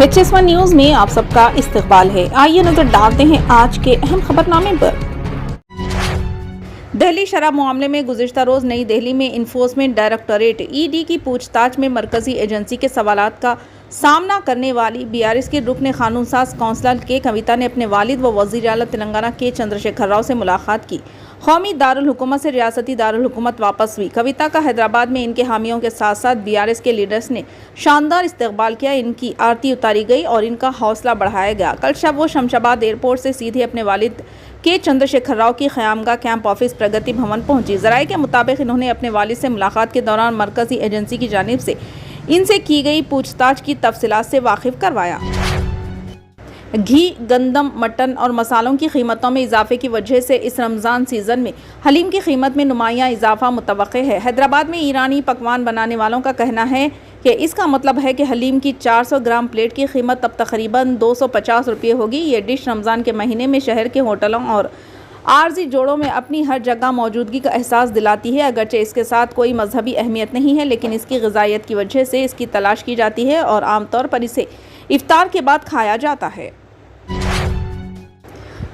HS1 news में आप सबका इस्तकबाल है। आइए नजर डालते हैं आज के अहम खबरनामे पर। दिल्ली शराब मामले में गुज़िश्ता रोज नई दिल्ली में इन्फोर्समेंट डायरेक्टोरेट (ED) की पूछताछ में मरकजी एजेंसी के सवालात का सामना करने वाली BRS के रुकन कानूनसाज काउंसिल के कविता ने अपने वालिद व वज़ीर आला तेलंगाना के चंद्रशेखर राव से मुलाकात की। कौमी दारुल हुकूमत से रियासती दारुल हुकूमत वापस हुई। कविता का हैदराबाद में इनके हामियों के साथ साथ BRS के लीडर्स ने शानदार इस्तकबाल किया। इनकी आरती उतारी गई और इनका हौसला बढ़ाया गया। कल शब वो शमशाबाद एयरपोर्ट से सीधे अपने वालिद के चंद्रशेखर राव की क़यामगाह कैंप ऑफिस प्रगति भवन पहुंची। ज़राए के मुताबिक इन्होंने अपने वालिद से मुलाकात के दौरान मरकजी एजेंसी की जानिब से इनसे की गई पूछताछ की तफसीलात से वाकिफ करवाया। घी, गंदम, मटन और मसालों की कीमतों में इजाफे की वजह से इस रमज़ान सीज़न में हलीम की कीमत में नुमायां इजाफा मुतवक्के है। हैदराबाद में ईरानी पकवान बनाने वालों का कहना है कि इसका मतलब है कि हलीम की 400 ग्राम प्लेट की कीमत अब तकरीबन 250 रुपये होगी। ये डिश रमज़ान के महीने में शहर के होटलों और आर्जी जोड़ों में अपनी हर जगह मौजूदगी का एहसास दिलाती है। अगरचे इसके साथ कोई मजहबी अहमियत नहीं है, लेकिन इसकी ग़िज़ाइयत की वजह से इसकी तलाश की जाती है और आमतौर पर इसे इफ्तार के बाद खाया जाता है।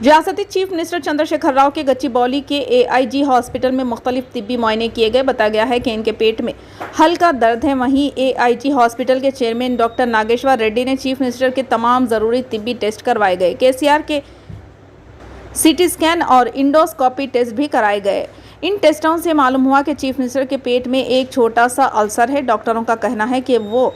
रियासती चीफ मिनिस्टर चंद्रशेखर राव के गच्चीबौली के AIG हॉस्पिटल में मुख्तलिफ तिब्बी मुआयने किए गए। बताया गया है कि इनके पेट में हल्का दर्द है। वहीं AIG हॉस्पिटल के चेयरमैन डॉक्टर नागेश्वर रेड्डी ने चीफ मिनिस्टर के तमाम ज़रूरी तिब्बी टेस्ट करवाए गए। KCR के CT स्कैन और इंडोस्कोपी टेस्ट भी कराए गए। इन टेस्टों से मालूम हुआ कि चीफ मिनिस्टर के पेट में एक छोटा सा अल्सर है। डॉक्टरों का कहना है कि वो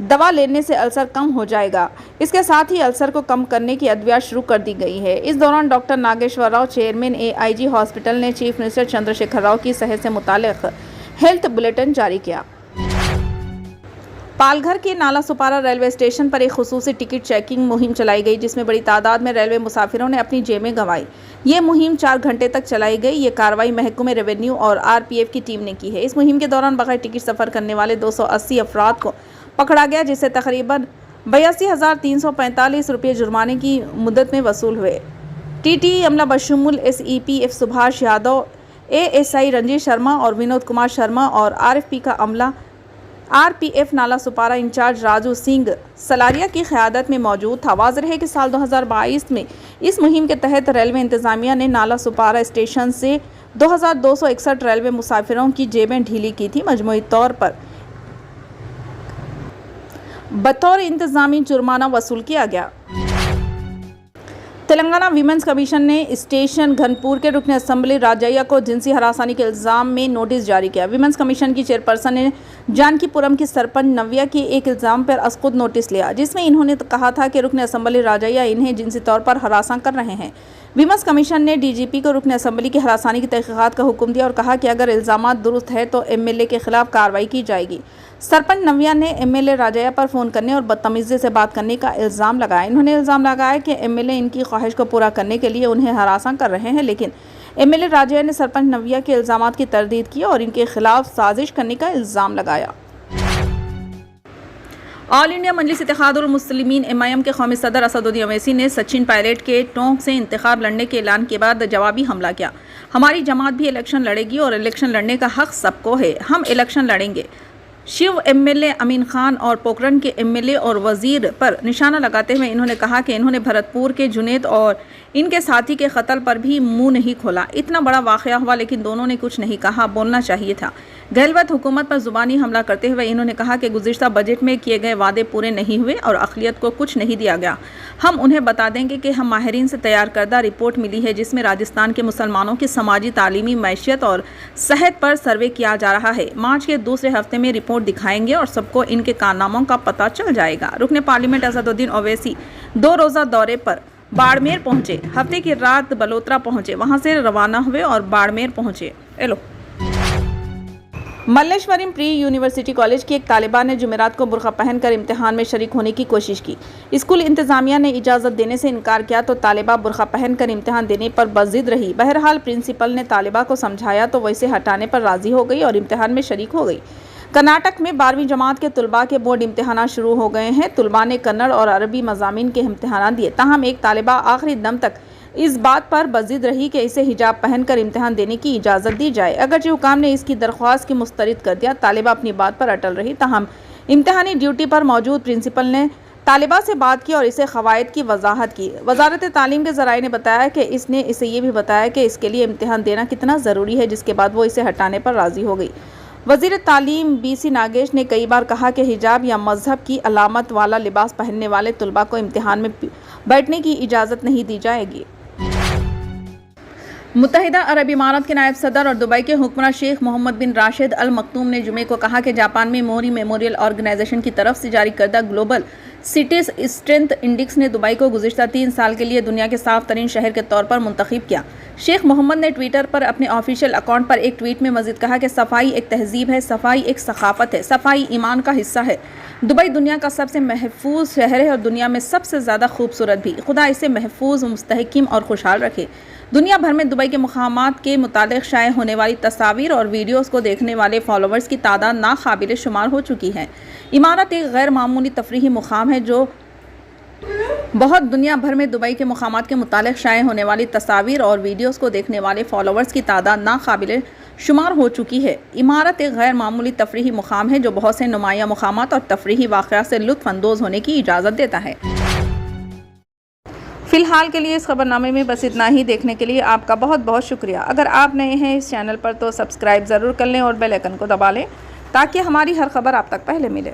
दवा लेने से अल्सर कम हो जाएगा। इसके साथ ही अल्सर को कम करने की अदवियात शुरू कर दी गई है। इस दौरान doctor Nageshwar Rao, chairman AIG hospital ने चीफ मिनिस्टर चंद्रशेखर राव की सेहत से मुतालिक हेल्थ बुलेटिन जारी किया। पालघर के नाला सुपारा रेलवे स्टेशन पर एक खुसूसी टिकट चेकिंग मुहिम चलाई गई, जिसमें बड़ी तादाद में रेलवे मुसाफिरों ने अपनी जेबें गंवाई। ये मुहिम 4 घंटे तक चलाई गई। ये कार्रवाई महकमे रेवेन्यू और RPF की टीम ने की है। इस मुहिम के दौरान बगैर टिकट सफ़र करने वाले 280 अफराद को पकड़ा गया, जिससे तकरीबन 82,345 रुपये जुर्माने की मुद्दत में वसूल हुए। TT अमला बशमुल SEPF सुभाष यादव, ASI रंजीत शर्मा और विनोद कुमार शर्मा और RFP का अमला RPF नाला सुपारा इंचार्ज राजू सिंह सलारिया की क़यादत में मौजूद था। वाज़ेह है कि साल 2022 में इस मुहिम के तहत रेलवे इंतज़ामिया ने नाला सुपारा स्टेशन से 2261 रेलवे मुसाफिरों की जेबें ढीली की थी। मजमूई तौर पर बतौर इंतजामी जुर्माना वसूल किया गया। तेलंगाना वीमेंस कमीशन ने स्टेशन घनपुर के रुकन असम्बली राजैया को जिनसी हरासानी के इल्ज़ाम में नोटिस जारी किया। वीमेंस कमीशन की चेयरपर्सन ने जानकीपुरम की सरपंच नव्या के एक इल्ज़ाम पर असखुद नोटिस लिया, जिसमें इन्होंने कहा था कि रुकन असम्बली राजैया इन्हें जिनसी तौर पर हरासा कर रहे हैं। वीमेंस कमीशन ने DGP को रुकन असम्बली की हरासानी की तहकीकात का हुक्म दिया और कहा कि अगर इल्ज़ामात दुरुस्त है तो MLA के खिलाफ कार्रवाई की जाएगी। सरपंच नव्या ने MLA राजैया पर फ़ोन करने और बदतमीज़ी से बात करने का इल्ज़ाम लगाया। इन्होंने इल्ज़ाम लगाया कि MLA इनकी ख्वाहिश को पूरा करने के लिए उन्हें हरासा कर रहे हैं, लेकिन MLA राजैया ने सरपंच नव्या के इल्ज़ामात की तरदीद की और इनके खिलाफ साजिश करने का इल्ज़ाम लगाया। ऑल इंडिया मजलिस इत्तेहादुल मुस्लिमीन MIM के कौमी सदर असदुद्दीन ओवैसी ने सचिन पायलट के टोंक से इंतखाब लड़ने के ऐलान के बाद जवाबी हमला किया। हमारी जमात भी इलेक्शन लड़ेगी और इलेक्शन लड़ने का हक सबको है। हम इलेक्शन लड़ेंगे। शिव MLA अमीन खान और पोखरण के MLA और वजीर पर निशाना लगाते हुए इन्होंने कहा कि इन्होंने भरतपुर के जुनेद और इनके साथी के कत्ल पर भी मुंह नहीं खोला। इतना बड़ा वाक़या हुआ लेकिन दोनों ने कुछ नहीं कहा, बोलना चाहिए था। गहलवत हुकूमत पर ज़ुबानी हमला करते हुए इन्होंने कहा कि गुज़िश्ता बजट में किए गए वादे पूरे नहीं हुए और अक़लियत को कुछ नहीं दिया गया। हम उन्हें बता देंगे कि हम माहिरीन से तैयार करदा रिपोर्ट मिली है, जिसमें राजस्थान के मुसलमानों की समाजी, तालीमी, मैशियत और सेहत पर सर्वे किया जा रहा है। मार्च के दूसरे हफ्ते में रिपोर्ट दिखाएंगे और सबको इनके कारनामों का पता चल जाएगा। रुकन पार्लियामेंट असदुद्दीन ओवैसी 2 रोज़ा दौरे पर बाड़मेर पहुंचे। हफ्ते की रात बलोत्रा पहुंचे, वहां से रवाना हुए और बाड़मेर पहुंचे। मल्लेश्वरम प्री यूनिवर्सिटी कॉलेज की एक तालिबा ने जुमेरात को बुर्का पहनकर इम्तिहान में शरीक होने की कोशिश की। स्कूल इंतजामिया ने इजाज़त देने से इनकार किया तो तालिबा बुर्का पहनकर इम्तिहान देने पर बज़िद रही। बहरहाल प्रिंसिपल ने तालिबा को समझाया तो वैसे हटाने पर राज़ी हो गई और इम्तिहान में शरीक हो गई। कर्नाटक में 12वीं जमात के तुलबा के बोर्ड इम्तिहान शुरू हो गए हैं। तुलबा ने कन्नड़ और अरबी मज़ामीन के इम्तिहान दिए। ताहम एक तालिबा आखिरी दम तक इस बात पर बज़िद रही कि इसे हिजाब पहनकर इम्तिहान देने की इजाज़त दी जाए। अगरचे हुकाम ने इसकी दरख्वास्त की मुस्तरद कर दिया, तालिबा अपनी बात पर अटल रही। ताहम इम्तिहानी ड्यूटी पर मौजूद प्रिंसिपल ने तालिबा से बात की और इसे क़वायद की वजाहत की। वजारत तालीम के ज़राए ने बताया कि इसने इसे ये भी बताया कि इसके लिए इम्तिहान देना कितना ज़रूरी है, जिसके बाद वो इसे हटाने पर राज़ी हो गई। वज़ीर तालीम BC नागेश ने कई बार कहा कि हिजाब या मजहब की अलामत वाला लिबास पहनने वाले तुलबा को इम्तिहान में बैठने की इजाज़त नहीं दी जाएगी। मुत्तहिदा अरब इमारात के नायब सदर और दुबई के हुक्मरान शेख मोहम्मद बिन राशिद अल मक्तूम ने जुमे को कहा कि जापान में मोरी मेमोरियल ऑर्गेनाइजेशन की तरफ से जारी करदा ग्लोबल सिटीज स्ट्रेंथ इंडेक्स ने दुबई को गुज़िश्ता 3 साल के लिए दुनिया के साफ तरीन शहर के तौर पर मुंतखब किया। शेख मोहम्मद ने ट्विटर पर अपने ऑफिशियल अकाउंट पर एक ट्वीट में मजीद कहा कि सफाई एक तहजीब है, सफाई एक सकाफत है, सफाई ईमान का हिस्सा है। दुबई दुनिया का सबसे महफूज शहर है और दुनिया में सबसे ज़्यादा खूबसूरत भी। खुदा इसे महफूज, मुस्तहकिम और खुशहाल रखे। दुनिया भर में दुबई के मुकामात के मुतालिक शाये होने वाली तस्वीर और वीडियोस को देखने वाले फॉलोअर्स की तादाद नाकाबिल शुमार हो चुकी है। इमारत एक गैर मामूली तफरीही मुकाम है जो बहुत दुनिया भर में दुबई के मुकामात के मुतालिक शाये होने वाली तस्वीर और वीडियोस को देखने वाले फॉलोअर्स की तादाद नाकाबिल शुमार हो चुकी है। इमारत एक गैर मामूली तफरीही मुकाम है जो बहुत से नुमाया मुकामात और तफरीही वाक़यात से लुत्फ़ अंदोज़ होने की इजाज़त देता है। फ़िलहाल के लिए इस खबरनामे में बस इतना ही। देखने के लिए आपका बहुत बहुत शुक्रिया। अगर आप नए हैं इस चैनल पर तो सब्सक्राइब ज़रूर कर लें और बेल आइकन को दबा लें ताकि हमारी हर खबर आप तक पहले मिले।